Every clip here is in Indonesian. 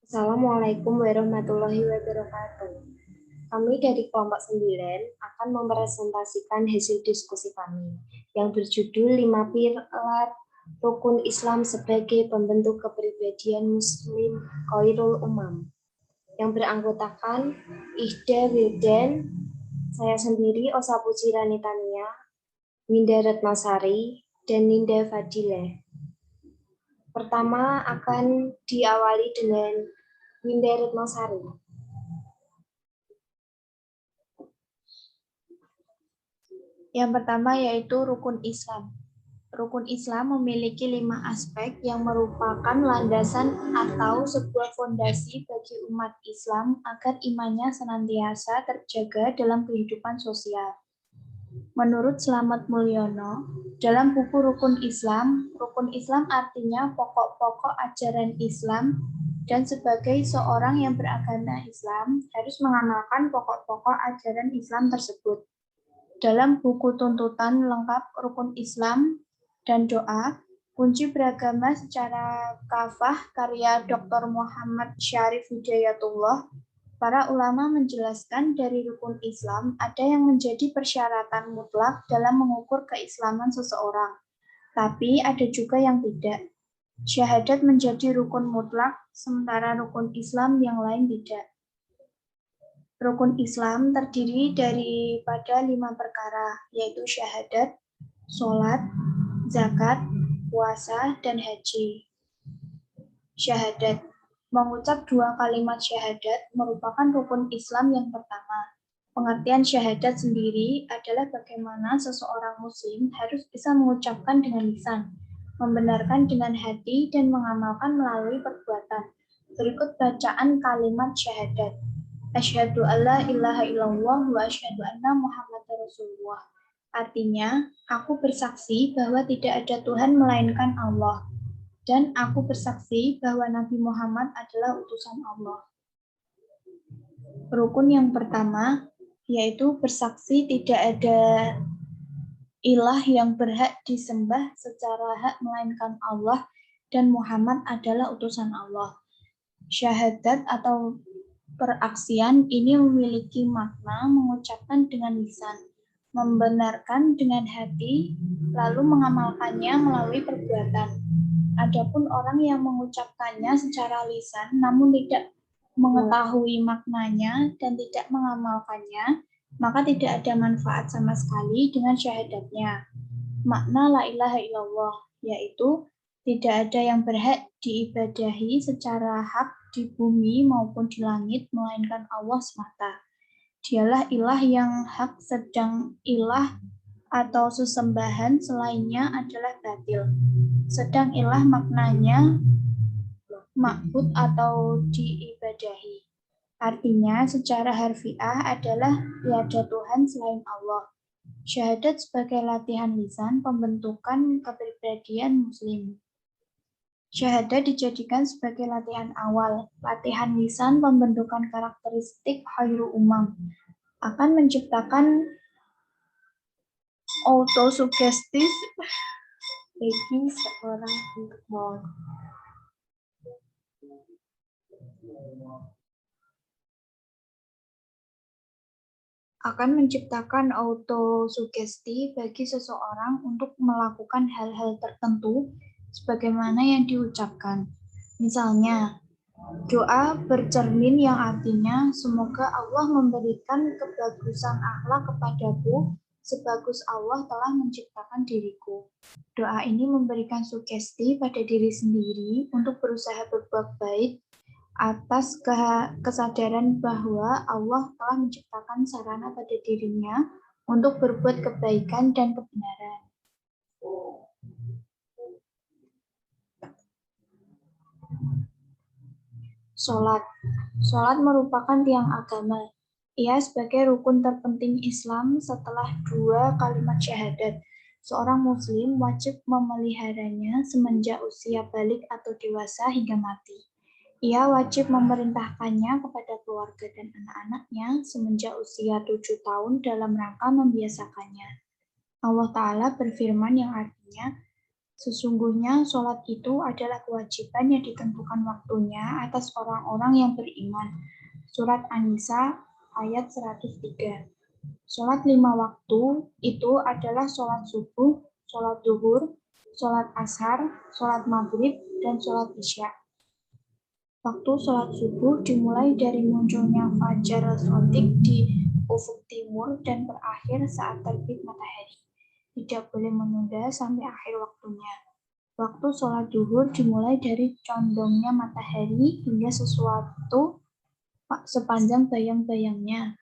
Assalamualaikum warahmatullahi wabarakatuh. Kami dari kelompok 9 akan mempresentasikan hasil diskusi kami yang berjudul 5 pilar rukun Islam sebagai pembentuk kepribadian Muslim Khairul Umam yang beranggotakan Ihda Wildan, saya sendiri Osa Puji Tania, Winda Retmasari, dan Ninda Fadila. Pertama akan diawali dengan Winda Retmasari. Yang pertama yaitu rukun Islam. Rukun Islam memiliki 5 aspek yang merupakan landasan atau sebuah fondasi bagi umat Islam agar imannya senantiasa terjaga dalam kehidupan sosial. Menurut Slamet Mulyono, dalam buku Rukun Islam artinya pokok-pokok ajaran Islam dan sebagai seorang yang beragama Islam harus mengamalkan pokok-pokok ajaran Islam tersebut. Dalam buku tuntutan lengkap Rukun Islam dan Doa, kunci beragama secara kafah karya Dr. Muhammad Syarif Hidayatullah, para ulama menjelaskan dari rukun Islam ada yang menjadi persyaratan mutlak dalam mengukur keislaman seseorang, tapi ada juga yang tidak. Syahadat menjadi rukun mutlak, sementara rukun Islam yang lain tidak. Rukun Islam terdiri daripada 5 perkara, yaitu syahadat, sholat, zakat, puasa, dan haji. Syahadat. Mengucap 2 kalimat syahadat merupakan rukun Islam yang pertama. Pengertian syahadat sendiri adalah bagaimana seseorang muslim harus bisa mengucapkan dengan lisan, membenarkan dengan hati, dan mengamalkan melalui perbuatan. Berikut bacaan kalimat syahadat. Asyhadu alla ilaha illallah wa asyhadu anna Muhammadar Rasulullah. Artinya, aku bersaksi bahwa tidak ada Tuhan melainkan Allah. Dan aku bersaksi bahwa Nabi Muhammad adalah utusan Allah. Rukun yang pertama, yaitu bersaksi tidak ada ilah yang berhak disembah secara hak melainkan Allah dan Muhammad adalah utusan Allah. Syahadat atau peraksian ini memiliki makna mengucapkan dengan lisan, membenarkan dengan hati, lalu mengamalkannya melalui perbuatan. Adapun orang yang mengucapkannya secara lisan namun tidak mengetahui maknanya dan tidak mengamalkannya, maka tidak ada manfaat sama sekali dengan syahadatnya. Makna la ilaha illallah yaitu tidak ada yang berhak diibadahi secara hak di bumi maupun di langit, melainkan Allah semata. Dialah ilah yang hak, sedang ilah atau sesembahan selainnya adalah batil. Sedang ilah maknanya ma'bud atau diibadahi. Artinya secara harfiah adalah tiada Tuhan selain Allah. Syahadat sebagai latihan lisan pembentukan kepribadian muslim. Syahadat dijadikan sebagai latihan awal, latihan lisan pembentukan karakteristik khairul umam, akan menciptakan autosugestif bagi seorang untuk bagi seseorang untuk melakukan hal-hal tertentu sebagaimana yang diucapkan. Misalnya, doa bercermin yang artinya semoga Allah memberikan kebagusan akhlak kepadaku sebagus Allah telah menciptakan diriku. Doa ini memberikan sugesti pada diri sendiri untuk berusaha berbuat baik atas kesadaran bahwa Allah telah menciptakan sarana pada dirinya untuk berbuat kebaikan dan kebenaran. Sholat. Sholat merupakan tiang agama. Ia sebagai rukun terpenting Islam setelah 2 kalimat syahadat. Seorang muslim wajib memeliharanya semenjak usia balik atau dewasa hingga mati. Ia wajib memerintahkannya kepada keluarga dan anak-anaknya semenjak usia 7 tahun dalam rangka membiasakannya. Allah Ta'ala berfirman yang artinya, Sesungguhnya sholat itu adalah kewajiban yang ditentukan waktunya atas orang-orang yang beriman. Surat An-Nisa ayat 103. Sholat 5 waktu itu adalah sholat subuh, sholat duhur, sholat ashar, sholat maghrib, dan sholat isya. Waktu sholat subuh dimulai dari munculnya fajar shadiq di ufuk timur dan berakhir saat terbit matahari. Tidak boleh menunda sampai akhir waktunya. Waktu sholat duhur dimulai dari condongnya matahari hingga sesuatu sepanjang bayang-bayangnya.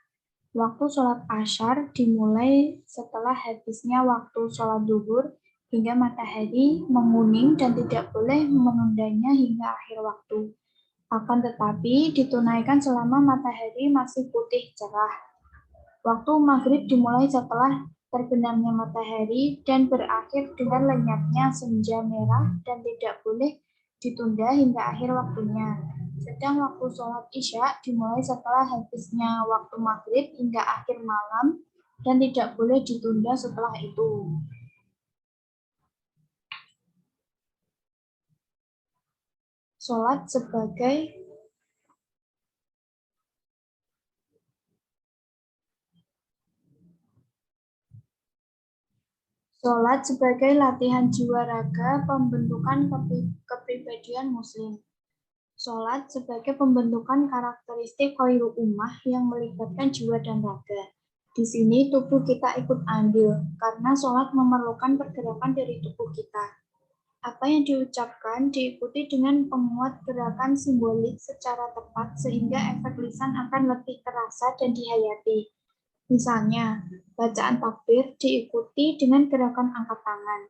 Waktu sholat asyar dimulai setelah habisnya waktu sholat duhur hingga matahari menguning dan tidak boleh menundanya hingga akhir waktu. Akan tetapi ditunaikan selama matahari masih putih cerah. Waktu maghrib dimulai setelah terbenamnya matahari dan berakhir dengan lenyapnya senja merah dan tidak boleh ditunda hingga akhir waktunya. Sedang waktu sholat isya dimulai setelah habisnya waktu maghrib hingga akhir malam dan tidak boleh ditunda setelah itu. Sholat sebagai latihan jiwa raga pembentukan kepribadian muslim. Sholat sebagai pembentukan karakteristik khairu ummah yang melibatkan jiwa dan raga. Di sini tubuh kita ikut andil, karena sholat memerlukan pergerakan dari tubuh kita. Apa yang diucapkan diikuti dengan penguat gerakan simbolik secara tepat sehingga efek lisan akan lebih terasa dan dihayati. Misalnya, bacaan takbir diikuti dengan gerakan angkat tangan.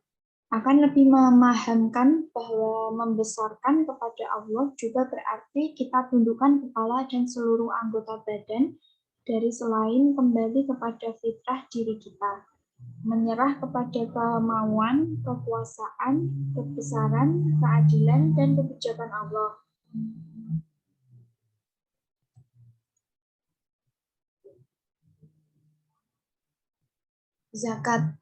Akan lebih memahamkan bahwa membesarkan kepada Allah juga berarti kita tundukkan kepala dan seluruh anggota badan dari selain kembali kepada fitrah diri kita. Menyerah kepada kemauan, kekuasaan, kebesaran, keadilan, dan kebijakan Allah. Zakat.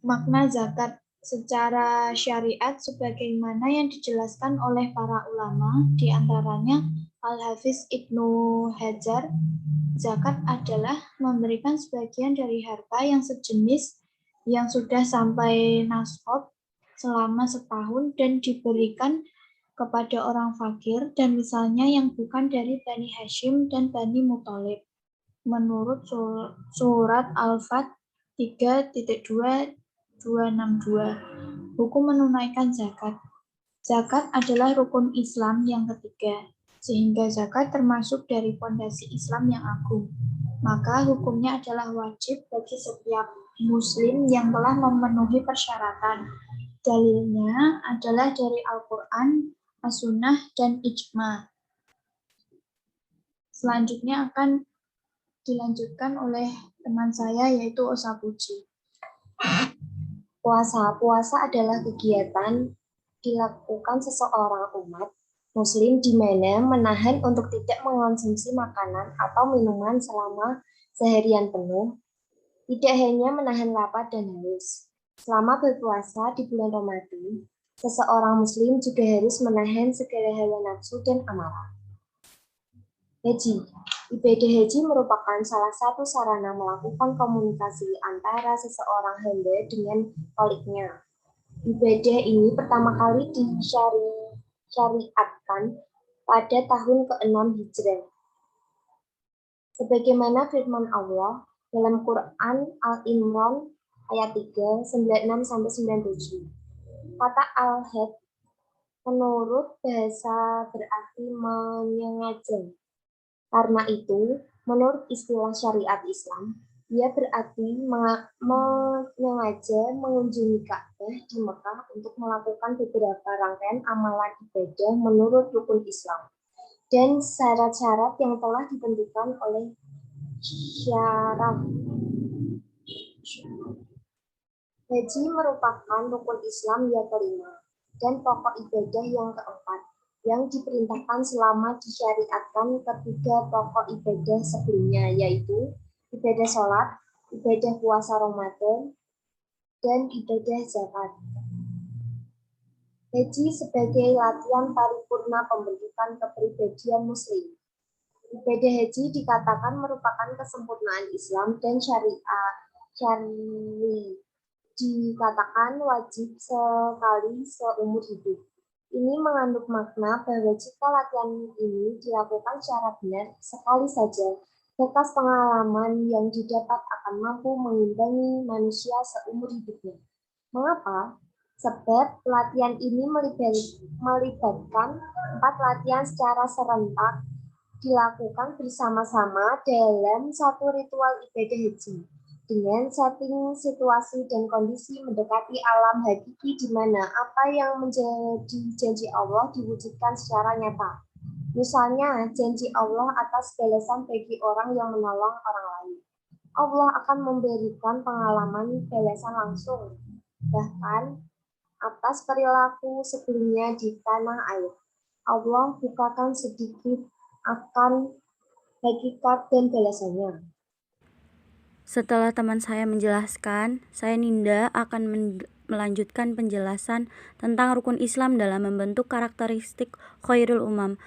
Makna zakat secara syariat sebagaimana yang dijelaskan oleh para ulama, diantaranya Al-Hafiz Ibnu Hajar, zakat adalah memberikan sebagian dari harta yang sejenis yang sudah sampai nasab selama setahun dan diberikan kepada orang fakir dan misalnya yang bukan dari Bani Hashim dan Bani Muthalib. Menurut surat Al-Fat 3.262, hukum menunaikan zakat. Zakat adalah rukun Islam yang ketiga, sehingga zakat termasuk dari fondasi Islam yang agung. Maka hukumnya adalah wajib bagi setiap muslim yang telah memenuhi persyaratan. Dalilnya adalah dari Al-Quran, As-Sunnah, dan Ijma. Selanjutnya akan dilanjutkan oleh teman saya yaitu Osabuji. Puasa adalah kegiatan dilakukan seseorang umat Muslim di mana menahan untuk tidak mengonsumsi makanan atau minuman selama seharian penuh, tidak hanya menahan lapar dan haus. Selama berpuasa di bulan Ramadan, seseorang Muslim juga harus menahan segala hawa nafsu dan amarah. Haji. Ibadah haji merupakan salah satu sarana melakukan komunikasi antara seseorang hamba dengan Khaliknya. Ibadah ini pertama kali disyariatkan pada tahun ke-6 Hijrah. Sebagaimana firman Allah dalam Quran Al-Imran ayat 3, 96-97. Kata al-had menurut bahasa berarti menyengaja. Karena itu, menurut istilah syariat Islam, ia berarti menyengaja mengunjungi Ka'bah di Mekah untuk melakukan beberapa rangkaian amalan ibadah menurut rukun Islam dan syarat-syarat yang telah ditentukan oleh syarah. Haji merupakan rukun Islam yang kelima dan pokok ibadah yang keempat yang diperintahkan selama disyariatkan ketiga pokok ibadah sebelumnya, yaitu ibadah sholat, ibadah puasa Ramadan, dan ibadah zakat. Haji sebagai latihan paripurna pembentukan kepribadian Muslim. Ibadah haji dikatakan merupakan kesempurnaan Islam dan syari dikatakan wajib sekali seumur hidup. Ini mengandung makna bahwa jika latihan ini dilakukan secara benar sekali saja, bekas pengalaman yang didapat akan mampu mengimbangi manusia seumur hidupnya. Mengapa? Sebab latihan ini melibatkan 4 latihan secara serentak dilakukan bersama-sama dalam satu ritual ibadah haji dengan setting situasi dan kondisi mendekati alam hakiki di mana apa yang menjadi janji Allah diwujudkan secara nyata. Misalnya, janji Allah atas balasan bagi orang yang menolong orang lain. Allah akan memberikan pengalaman balasan langsung, bahkan atas perilaku sebelumnya di tanah air. Allah bukakan sedikit akan hakikat dan balasannya. Setelah teman saya menjelaskan, saya Ninda akan melanjutkan penjelasan tentang rukun Islam dalam membentuk karakteristik khairul umam.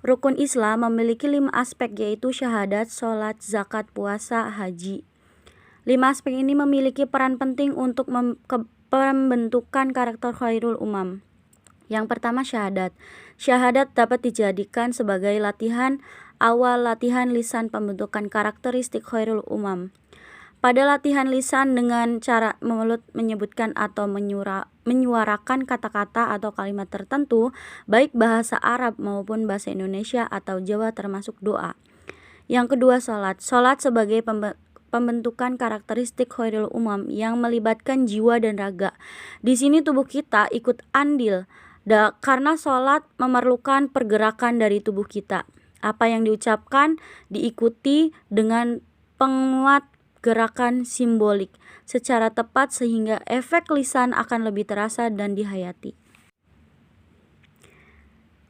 Rukun Islam memiliki 5 aspek, yaitu syahadat, sholat, zakat, puasa, haji. 5 aspek ini memiliki peran penting untuk pembentukan karakter khairul umam. Yang pertama, syahadat. Syahadat dapat dijadikan sebagai latihan lisan pembentukan karakteristik khairul umam. Pada latihan lisan dengan cara mulut menyebutkan atau menyuarakan kata-kata atau kalimat tertentu, baik bahasa Arab maupun bahasa Indonesia atau Jawa termasuk doa. Yang kedua, sholat. Sholat sebagai pembentukan karakteristik khairul umam yang melibatkan jiwa dan raga. Di sini tubuh kita ikut andil karena sholat memerlukan pergerakan dari tubuh kita. Apa yang diucapkan diikuti dengan penguat gerakan simbolik secara tepat sehingga efek lisan akan lebih terasa dan dihayati.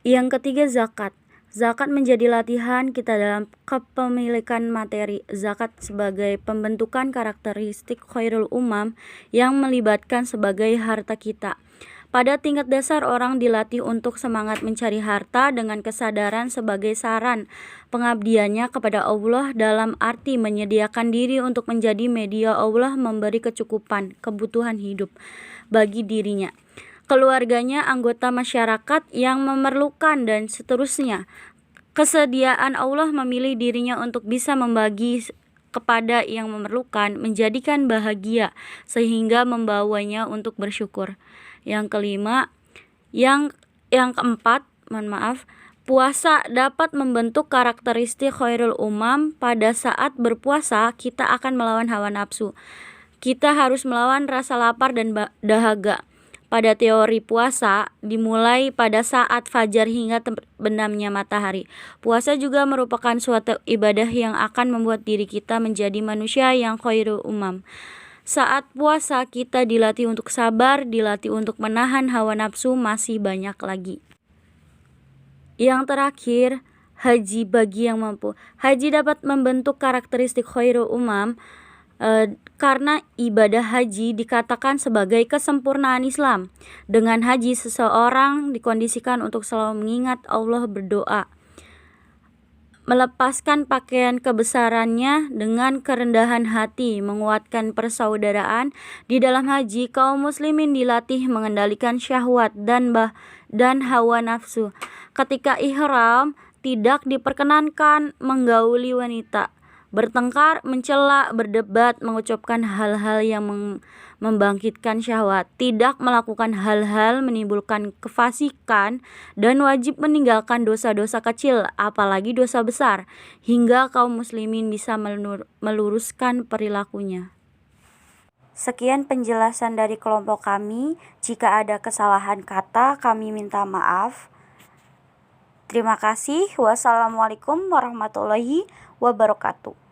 Yang ketiga, zakat. Zakat menjadi latihan kita dalam kepemilikan materi. Zakat sebagai pembentukan karakteristik khairul umam yang melibatkan sebagai harta kita. Pada tingkat dasar, orang dilatih untuk semangat mencari harta dengan kesadaran sebagai saran pengabdiannya kepada Allah dalam arti menyediakan diri untuk menjadi media Allah memberi kecukupan kebutuhan hidup bagi dirinya, keluarganya, anggota masyarakat yang memerlukan, dan seterusnya. Kesediaan Allah memilih dirinya untuk bisa membagi kepada yang memerlukan, menjadikan bahagia sehingga membawanya untuk bersyukur. Yang kelima, yang keempat, puasa dapat membentuk karakteristik khairul umam. Pada saat berpuasa, kita akan melawan hawa nafsu. Kita harus melawan rasa lapar dan dahaga. Pada teori puasa dimulai pada saat fajar hingga terbenamnya matahari. Puasa juga merupakan suatu ibadah yang akan membuat diri kita menjadi manusia yang khairul umam. Saat puasa kita dilatih untuk sabar, dilatih untuk menahan hawa nafsu, masih banyak lagi. Yang terakhir, haji bagi yang mampu. Haji dapat membentuk karakteristik khairul umam karena ibadah haji dikatakan sebagai kesempurnaan Islam. Dengan haji, seseorang dikondisikan untuk selalu mengingat Allah, berdoa, melepaskan pakaian kebesarannya dengan kerendahan hati, menguatkan persaudaraan. Di dalam haji, kaum muslimin dilatih mengendalikan syahwat dan hawa nafsu. Ketika ihram, tidak diperkenankan menggauli wanita, bertengkar, mencela, berdebat, mengucapkan hal-hal yang membangkitkan syahwat, tidak melakukan hal-hal menimbulkan kefasikan, dan wajib meninggalkan dosa-dosa kecil, apalagi dosa besar, hingga kaum muslimin bisa meluruskan perilakunya. Sekian penjelasan dari kelompok kami. Jika ada kesalahan kata, kami minta maaf. Terima kasih. Wassalamualaikum warahmatullahi wabarakatuh.